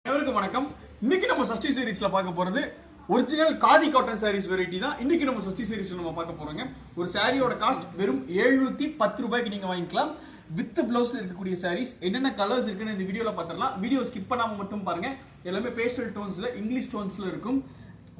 அனைவருக்கும் வணக்கம். இன்னைக்கு நம்ம சஷ்டி சீரிஸ்ல பார்க்க போறது original khadi cotton sarees variety தான். இன்னைக்கு நம்ம சஷ்டி சீரிஸ்ல நம்ம பார்க்க போறோங்க. ஒரு சாரியோட காஸ்ட் வெறும் 710 ரூபாய்க்கு நீங்க வாங்கிக்கலாம். வித் பிளவுஸ்ல இருக்கக்கூடிய சாரீஸ் என்னென்ன கலர்ஸ் இருக்குன்னு இந்த வீடியோல பார்த்துடலாம். வீடியோ ஸ்கிப் பண்ணாம மட்டும் பாருங்க. எல்லாமே பேஸ்டல் டோன்ஸ்ல இங்கிலீஷ் டோன்ஸ்ல இருக்கும்.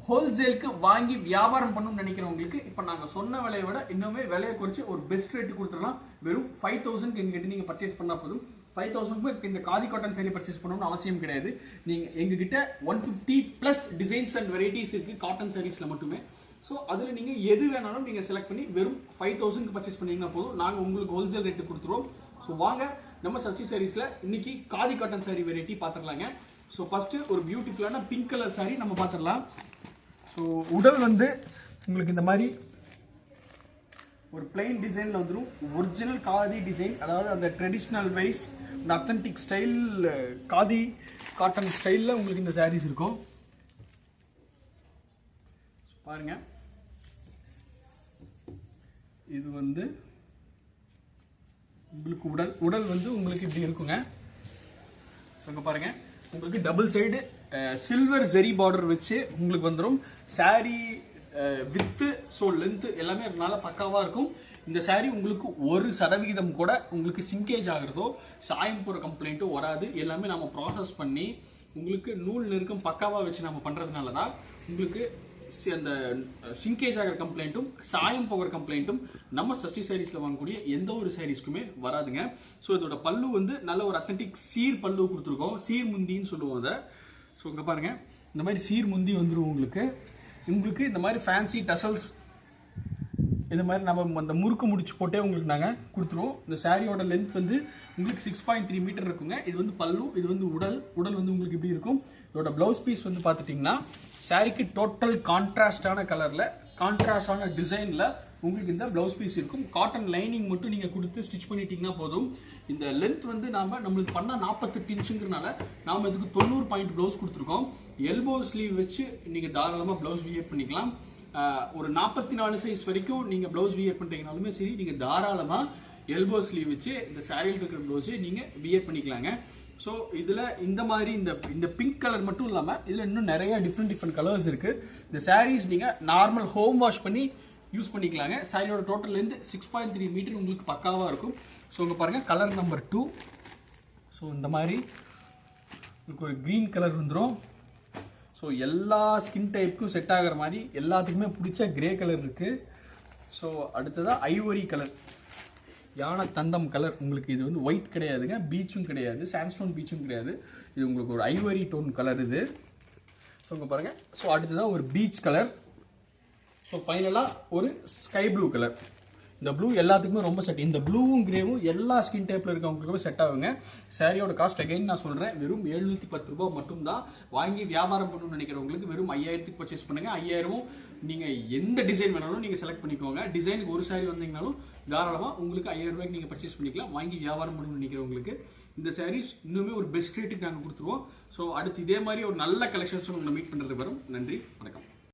ஹோல்சேலுக்கு வாங்கி வியாபாரம் பண்ணணும்னு நினைக்கிறவங்களுக்கு இப்போ நாங்கள் சொன்ன விலையை விட இன்னுமே விலையை குறைச்சி ஒரு பெஸ்ட் ரேட்டு கொடுத்துடலாம். வெறும் 5000 எங்ககிட்ட நீங்கள் பர்ச்சேஸ் பண்ணால் போதும். 5000 இந்த காதி காட்டன் சாரி பர்ச்சேஸ் பண்ணணும்னு அவசியம் கிடையாது. நீங்கள் எங்ககிட்ட 150+ டிசைன்ஸ் அண்ட் வெரைட்டிஸ் இருக்குது காட்டன் சாரீஸில் மட்டுமே. ஸோ அதில் நீங்கள் எது வேணாலும் நீங்கள் செலக்ட் பண்ணி வெறும் 5000 பர்ச்சேஸ் பண்ணிங்கன்னா போதும். நாங்கள் உங்களுக்கு ஹோல்சேல் ரேட்டு கொடுத்துருவோம். ஸோ வாங்க நம்ம சஷ்டி சாரீஸில் இன்னைக்கு காதி காட்டன் சாரி வெரைட்டி பார்த்துடலாங்க. ஸோ ஃபஸ்ட்டு ஒரு பியூட்டிஃபுல்லான பிங்க் கலர் சாரி நம்ம பார்த்துடலாம். ஸோ உடல் வந்து உங்களுக்கு இந்த மாதிரி ஒரு பிளைன் டிசைனில் வந்துடும். ஒரிஜினல் காதி டிசைன், அதாவது அந்த ட்ரெடிஷ்னல் வைஸ் இந்த அத்தன்டிக் ஸ்டைல் காதி காட்டன் ஸ்டைலில் உங்களுக்கு இந்த சாரீஸ் இருக்கும். பாருங்க, இது வந்து உங்களுக்கு உடல் வந்து உங்களுக்கு இப்படி இருக்குங்க. ஸோ இங்கே பாருங்க, உங்களுக்கு டபுள் சைடு சில்வர் ஜெரி பார்டர் வச்சு உங்களுக்கு வந்துடும். சாரி வித்து ஸோ லென்த்து எல்லாமே நல்லா பக்காவாக இருக்கும். இந்த சாரி உங்களுக்கு 1% கூட உங்களுக்கு சிங்கேஜ் ஆகிறதோ சாயம் போகிற கம்ப்ளைண்ட்டும் வராது. எல்லாமே நம்ம ப்ராசஸ் பண்ணி உங்களுக்கு நூல் நெருக்கம் பக்காவாக வச்சு நம்ம பண்ணுறதுனால தான் உங்களுக்கு அந்த சிங்கேஜ் ஆகிற கம்ப்ளைண்ட்டும் சாயம் போகிற கம்ப்ளைண்ட்டும் நம்ம சஷ்டி சாரீஸில் வாங்கக்கூடிய எந்த ஒரு சாரீஸ்க்குமே வராதுங்க. ஸோ இதோட பல்லு வந்து நல்ல ஒரு அத்தன்டிக் சீர் பல்லு கொடுத்துருக்கோம். சீர் முந்தின்னு சொல்லுவோம் அதை. ஸோ இங்கே பாருங்க, இந்த மாதிரி சீர் முந்தி வந்துடும் உங்களுக்கு. இந்த மாதிரி ஃபேன்சி டசல்ஸ் இந்த மாதிரி நம்ம அந்த முறுக்கு முடிச்சு போட்டே உங்களுக்கு நாங்கள் கொடுத்துருவோம். இந்த சாரியோட லென்த் வந்து உங்களுக்கு 6.3 மீட்டர் இருக்குங்க. இது வந்து பல்லு, இது வந்து உடல் வந்து உங்களுக்கு இப்படி இருக்கும். இதோட பிளவுஸ் பீஸ் வந்து பார்த்துட்டிங்கன்னா சாரிக்கு டோட்டல் கான்ட்ராஸ்டான கலரில் கான்ட்ராஸ்டான டிசைனில் உங்களுக்கு இந்த பிளவுஸ் பீஸ் இருக்கும். காட்டன் லைனிங் மட்டும் நீங்கள் கொடுத்து ஸ்டிச் பண்ணிட்டீங்கன்னா போதும். இந்த லென்த் வந்து நம்மளுக்கு பண்ணால் 48 இன்ச்சுங்கிறனால நாம் இதுக்கு 90 பாயிண்ட் பிளவுஸ் கொடுத்துருக்கோம். எல்போ ஸ்லீவ் வச்சு நீங்கள் தாராளமாக பிளவுஸ் வியர் பண்ணிக்கலாம். ஒரு 44 சைஸ் வரைக்கும் நீங்கள் பிளவுஸ் வியர் பண்ணுறீங்கனாலுமே சரி, நீங்கள் தாராளமாக எல்போ ஸ்லீவ் வச்சு இந்த சாரியில் இருக்கிற பிளவுஸை நீங்கள் வியர் பண்ணிக்கலாங்க. ஸோ இதில் இந்த மாதிரி இந்த பிங்க் கலர் மட்டும் இல்லாமல் இதில் இன்னும் நிறைய டிஃப்ரெண்ட் கலர்ஸ் இருக்குது. இந்த சாரீஸ் நீங்கள் நார்மல் ஹோம் வாஷ் பண்ணி யூஸ் பண்ணிக்கலாங்க. சாரியோட டோட்டல் லென்த் 6.3 மீட்டர் உங்களுக்கு பக்காவாக இருக்கும். ஸோ இங்கே பாருங்கள், கலர் நம்பர் 2. ஸோ இந்த மாதிரி உங்களுக்கு ஒரு க்ரீன் கலர் வந்துடும். ஸோ எல்லா ஸ்கின் டைப்புக்கும் செட் ஆகிற மாதிரி எல்லாத்துக்குமே பிடிச்ச கிரே கலர் இருக்குது. ஸோ அடுத்ததாக ஐவரி கலர், யானை தந்தம் கலர். உங்களுக்கு இது வந்து ஒயிட் கிடையாதுங்க, பீச்சும் கிடையாது, சாண்ட்ஸ்டோன் பீச்சும் கிடையாது. இது உங்களுக்கு ஒரு ஐவரி டோன் கலர் இது. ஸோ இங்கே பாருங்கள். ஸோ அடுத்ததாக ஒரு பீச் கலர். ஸோ ஃபைனலாக ஒரு ஸ்கை ப்ளூ கலர். இந்த ப்ளூ எல்லாத்துக்குமே ரொம்ப செட். இந்த ப்ளூவும் கிரேவும் எல்லா ஸ்கின் டைப்பில் இருக்கவங்களுக்குமே செட் ஆகுங்க. சாரியோட காஸ்ட் அகைன் நான் சொல்கிறேன், வெறும் 710 ரூபாய் மட்டும்தான். வாங்கி வியாபாரம் பண்ணணும்னு நினைக்கிறவங்களுக்கு வெறும் 5000 பர்ச்சேஸ் பண்ணுங்கள். 5000 நீங்கள் எந்த டிசைன் வேணாலும் நீங்கள் செலக்ட் பண்ணிக்கோங்க. டிசைனுக்கு ஒரு சாரி வந்தீங்கனாலும் தாராளமாக உங்களுக்கு 5000 ரூபாய்க்கு நீங்கள் பர்ச்சேஸ் பண்ணிக்கலாம். வாங்கி வியாபாரம் பண்ணணும்னு நினைக்கிறவங்களுக்கு இந்த சாரீஸ் இன்னுமே ஒரு பெஸ்ட் ரேட்டுக்கு நாங்கள் கொடுத்துருவோம். ஸோ அடுத்து இதே மாதிரி ஒரு நல்ல கலெக்ஷன்ஸ் உங்களை மீட் பண்ணுறதுக்கு வரும். நன்றி, வணக்கம்.